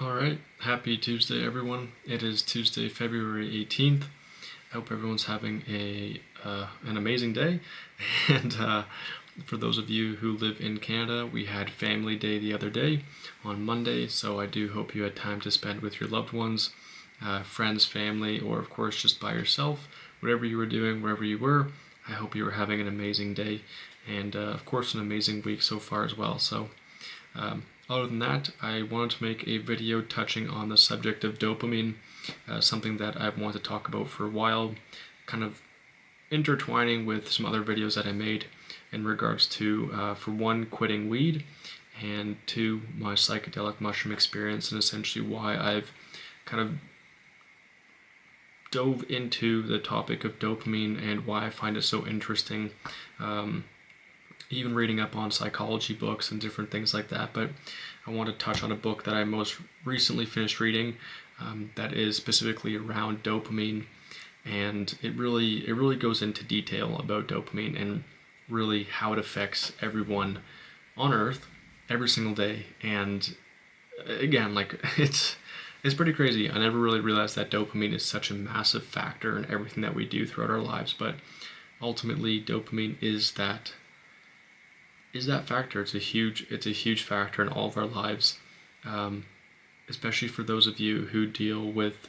All right, happy Tuesday, everyone. It is Tuesday, February 18th. I hope everyone's having an amazing day. And for those of you who live in Canada, we had Family Day the other day on Monday, so I do hope you had time to spend with your loved ones, friends, family, or of course just by yourself. Whatever you were doing, wherever you were, I hope you were having an amazing day, and of course an amazing week so far as well. So other than that, I wanted to make a video touching on the subject of dopamine, something that I've wanted to talk about for a while, kind of intertwining with some other videos that I made in regards to, for one, quitting weed, and two, my psychedelic mushroom experience, and essentially why I've kind of dove into the topic of dopamine and why I find it so interesting. Even reading up on psychology books and different things like that. But I want to touch on a book that I most recently finished reading that is specifically around dopamine, and it really goes into detail about dopamine and really how it affects everyone on Earth every single day. And again, like it's pretty crazy. I never really realized that dopamine is such a massive factor in everything that we do throughout our lives, but ultimately dopamine is that factor. It's a huge factor in all of our lives, um, especially for those of you who deal with.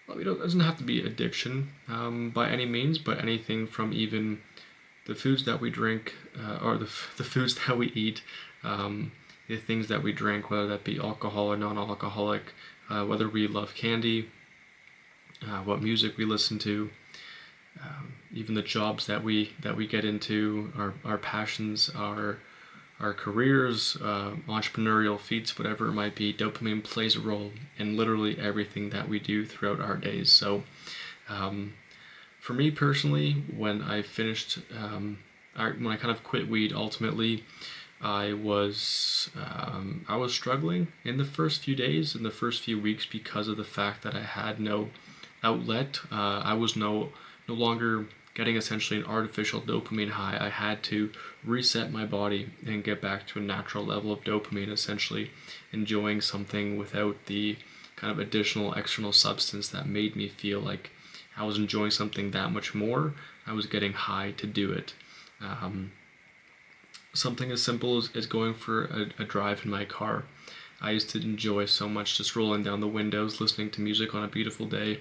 Well, it doesn't have to be addiction by any means, but anything from even the foods that we drink or the foods that we eat, the things that we drink, whether that be alcohol or non-alcoholic, whether we love candy, what music we listen to, even the jobs that we get into, our passions, our careers, entrepreneurial feats, whatever it might be. Dopamine plays a role in literally everything that we do throughout our days. So, for me personally, when I finished, when I kind of quit weed, ultimately, I was struggling in the first few days, in the first few weeks, because of the fact that I had no outlet. I was no longer getting essentially an artificial dopamine high. I had to reset my body and get back to a natural level of dopamine, essentially enjoying something without the kind of additional external substance that made me feel like I was enjoying something that much more. I was getting high to do it. Um, Something as simple as going for a drive in my car. I used to enjoy so much just rolling down the windows, listening to music on a beautiful day,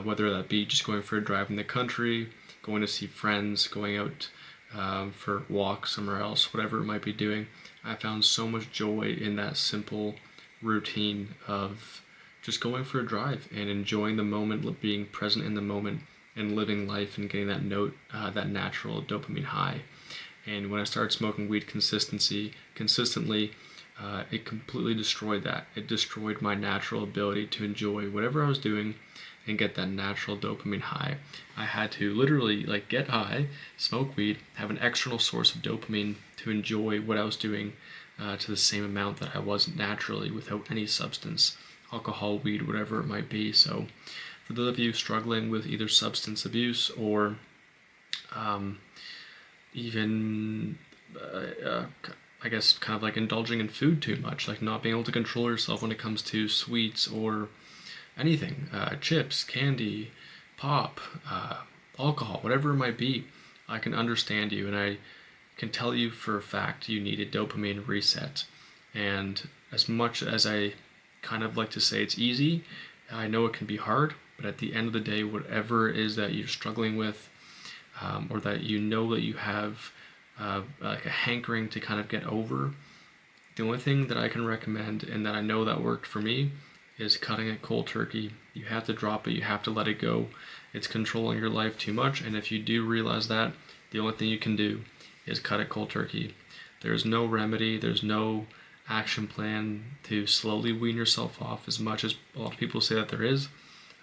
whether that be just going for a drive in the country, going to see friends, going out for walks somewhere else, whatever it might be doing. I found so much joy in that simple routine of just going for a drive and enjoying the moment, being present in the moment, and living life and getting that natural dopamine high. And when I started smoking weed consistently, it completely destroyed that. It destroyed my natural ability to enjoy whatever I was doing and get that natural dopamine high. I had to literally like get high, smoke weed, have an external source of dopamine to enjoy what I was doing to the same amount that I was naturally without any substance, alcohol, weed, whatever it might be. So, for those of you struggling with either substance abuse or um, even I guess kind of like indulging in food too much, like not being able to control yourself when it comes to sweets or anything, chips, candy, pop, alcohol, whatever it might be. I can understand you, and I can tell you for a fact you need a dopamine reset. And as much as I kind of like to say it's easy, I know it can be hard, but at the end of the day, whatever it is that you're struggling with, or that you know that you have like a hankering to kind of get over, the only thing that I can recommend and that I know that worked for me is cutting it cold turkey. You have to drop it, you have to let it go. It's controlling your life too much, and if you do realize that, the only thing you can do is cut it cold turkey. There's no remedy, there's no action plan to slowly wean yourself off, as much as a lot of people say that there is.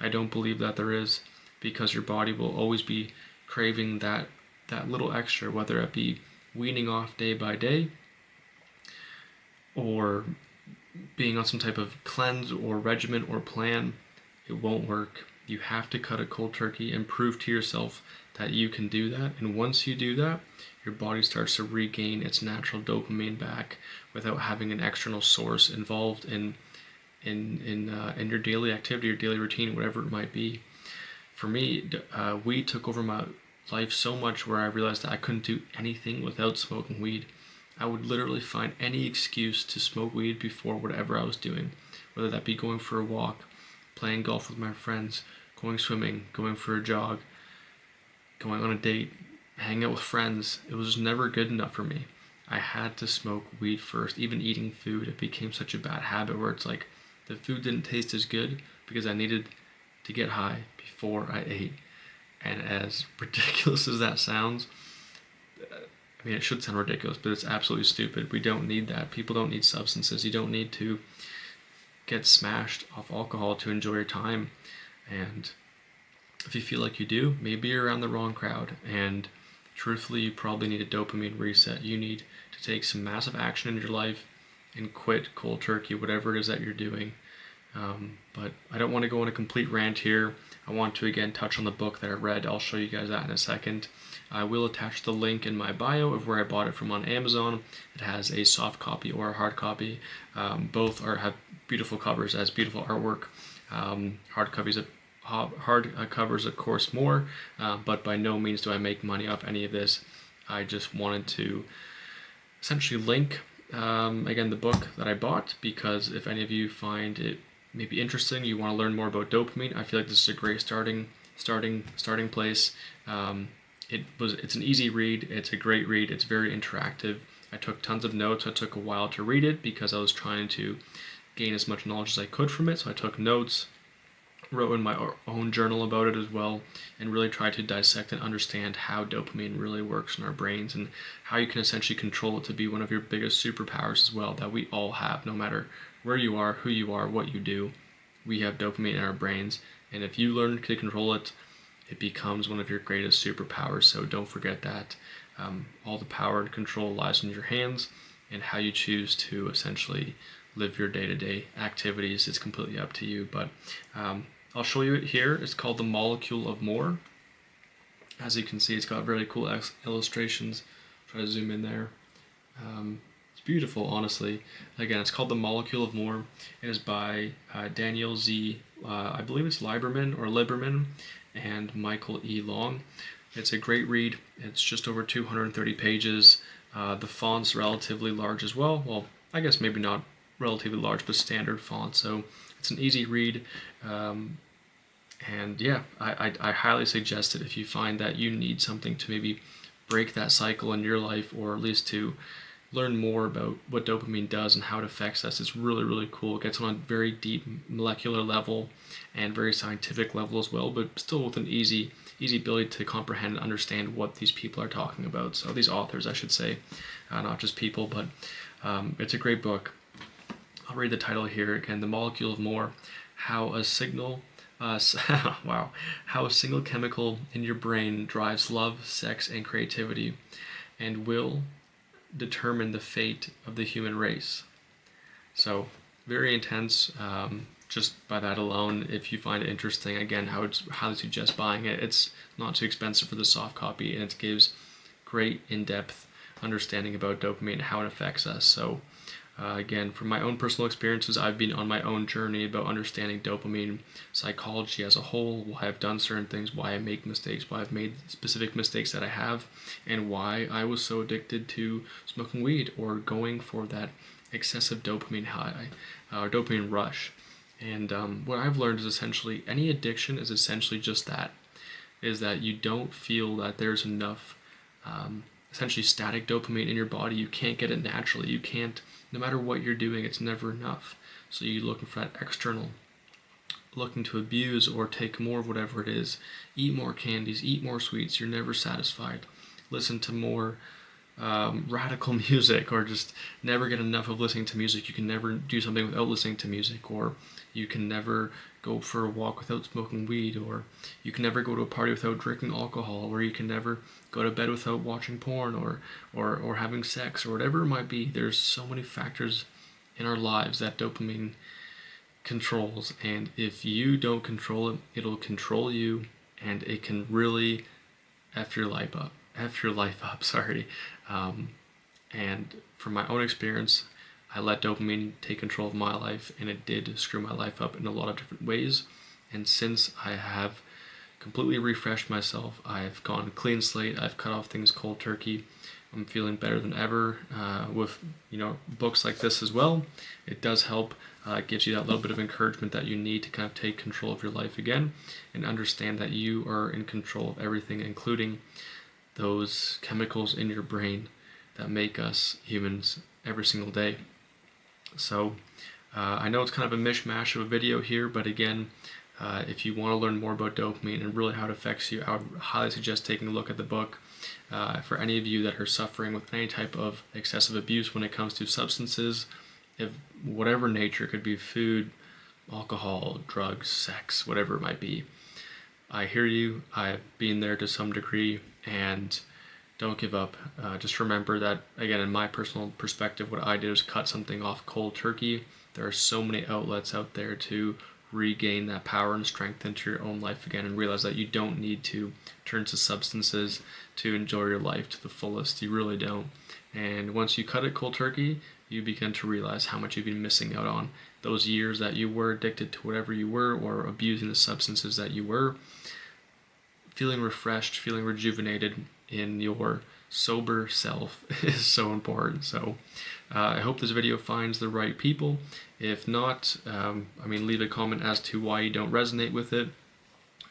I don't believe that there is, because your body will always be craving that little extra, whether it be weaning off day by day or being on some type of cleanse or regimen or plan. It won't work. You have to cut it cold turkey and prove to yourself that you can do that. And once you do that, your body starts to regain its natural dopamine back without having an external source involved in in your daily activity, your daily routine, whatever it might be. For me, weed took over my life so much where I realized that I couldn't do anything without smoking weed. I would literally find any excuse to smoke weed before whatever I was doing, whether that be going for a walk, playing golf with my friends, going swimming, going for a jog, going on a date, hanging out with friends. It was never good enough for me. I had to smoke weed first. Even eating food, it became such a bad habit where it's like the food didn't taste as good because I needed to get high before I ate. And as ridiculous as that sounds, I mean, it should sound ridiculous, but it's absolutely stupid. We don't need that. People don't need substances. You don't need to get smashed off alcohol to enjoy your time. And if you feel like you do, maybe you're around the wrong crowd. And truthfully, you probably need a dopamine reset. You need to take some massive action in your life and quit cold turkey, whatever it is that you're doing. But I don't want to go on a complete rant here. I want to again touch on the book that I read. I'll show you guys that in a second. I will attach the link in my bio of where I bought it from on Amazon. It has a soft copy or a hard copy. Both have beautiful covers, as beautiful artwork. Hard covers, of course, more. But by no means do I make money off any of this. I just wanted to essentially link again the book that I bought, because if any of you find it maybe interesting, you want to learn more about dopamine, I feel like this is a great starting place. It's an easy read, it's a great read, it's very interactive. I took tons of notes. It took a while to read it because I was trying to gain as much knowledge as I could from it, so I took notes, wrote in my own journal about it as well, and really tried to dissect and understand how dopamine really works in our brains and how you can essentially control it to be one of your biggest superpowers as well, that we all have, no matter where you are, who you are, what you do. We have dopamine in our brains, and if you learn to control it, it becomes one of your greatest superpowers. So don't forget that. All the power and control lies in your hands, and how you choose to essentially live your day-to-day activities is completely up to you. But I'll show you it here. It's called The Molecule of More. As you can see, it's got really cool illustrations. Try to zoom in there. It's beautiful, honestly. Again, it's called The Molecule of More. It is by Daniel Z. I believe it's Lieberman, and Michael E. Long. It's a great read. It's just over 230 pages. The font's relatively large as well. Well, I guess maybe not relatively large, but standard font. So it's an easy read. And yeah, I highly suggest it if you find that you need something to maybe break that cycle in your life, or at least to learn more about what dopamine does and how it affects us. It's really, really cool. It gets on a very deep molecular level and very scientific level as well, but still with an easy ability to comprehend and understand what these people are talking about. So these authors, I should say, not just people, but it's a great book. I'll read the title here again: The Molecule of More, how a single chemical in your brain drives love, sex, and creativity, and will determine the fate of the human race. So very intense. Just by that alone, if you find it interesting, again, I would highly suggest buying it. It's not too expensive for the soft copy, and it gives great in-depth understanding about dopamine and how it affects us. So again, from my own personal experiences, I've been on my own journey about understanding dopamine psychology as a whole, why I've done certain things, why I make mistakes, why I've made specific mistakes that I have, and why I was so addicted to smoking weed or going for that excessive dopamine high, or dopamine rush. And what I've learned is essentially any addiction is essentially just that, is that you don't feel that there's enough essentially static dopamine in your body. You can't get it naturally. You can't, no matter what you're doing, it's never enough. So you're looking for that external, looking to abuse or take more of whatever it is. Eat more candies, eat more sweets. You're never satisfied. Listen to more radical music, or just never get enough of listening to music. You can never do something without listening to music, or you can never go for a walk without smoking weed, or you can never go to a party without drinking alcohol, or you can never go to bed without watching porn or having sex, or whatever it might be. There's so many factors in our lives that dopamine controls, and if you don't control it, it'll control you, and it can really F your life up, sorry. And from my own experience, I let dopamine take control of my life, and it did screw my life up in a lot of different ways. And since I have completely refreshed myself, I've gone clean slate, I've cut off things cold turkey, I'm feeling better than ever with books like this as well. It does help. It gives you that little bit of encouragement that you need to kind of take control of your life again and understand that you are in control of everything, including those chemicals in your brain that make us humans every single day. So I know it's kind of a mishmash of a video here, but again, if you want to learn more about dopamine and really how it affects you, I would highly suggest taking a look at the book. For any of you that are suffering with any type of excessive abuse when it comes to substances, of whatever nature, it could be food, alcohol, drugs, sex, whatever it might be, I hear you. I've been there to some degree, and don't give up. Just remember that, again, in my personal perspective, what I did was cut something off cold turkey. There are so many outlets out there to regain that power and strength into your own life again, and realize that you don't need to turn to substances to enjoy your life to the fullest. You really don't. And once you cut it cold turkey, you begin to realize how much you've been missing out on. Those years that you were addicted to whatever you were, or abusing the substances that you were, feeling refreshed, feeling rejuvenated in your sober self is so important. So I hope this video finds the right people. If not, leave a comment as to why you don't resonate with it.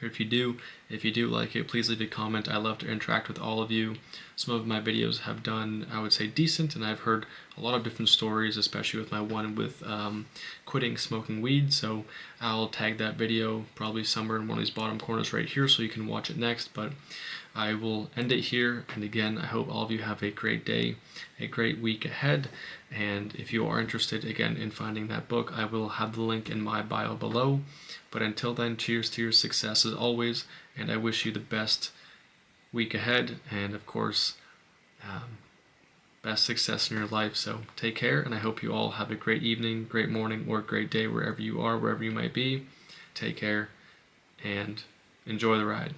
Or if you do like it, please leave a comment. I love to interact with all of you. Some of my videos have done, I would say, decent, and I've heard a lot of different stories, especially with my one with quitting smoking weed. So I'll tag that video probably somewhere in one of these bottom corners right here so you can watch it next. But I will end it here. And again, I hope all of you have a great day, a great week ahead. And if you are interested, again, in finding that book, I will have the link in my bio below. But until then, cheers to your success as always, and I wish you the best week ahead, and of course, best success in your life. So take care, and I hope you all have a great evening, great morning, or great day wherever you are, wherever you might be. Take care, and enjoy the ride.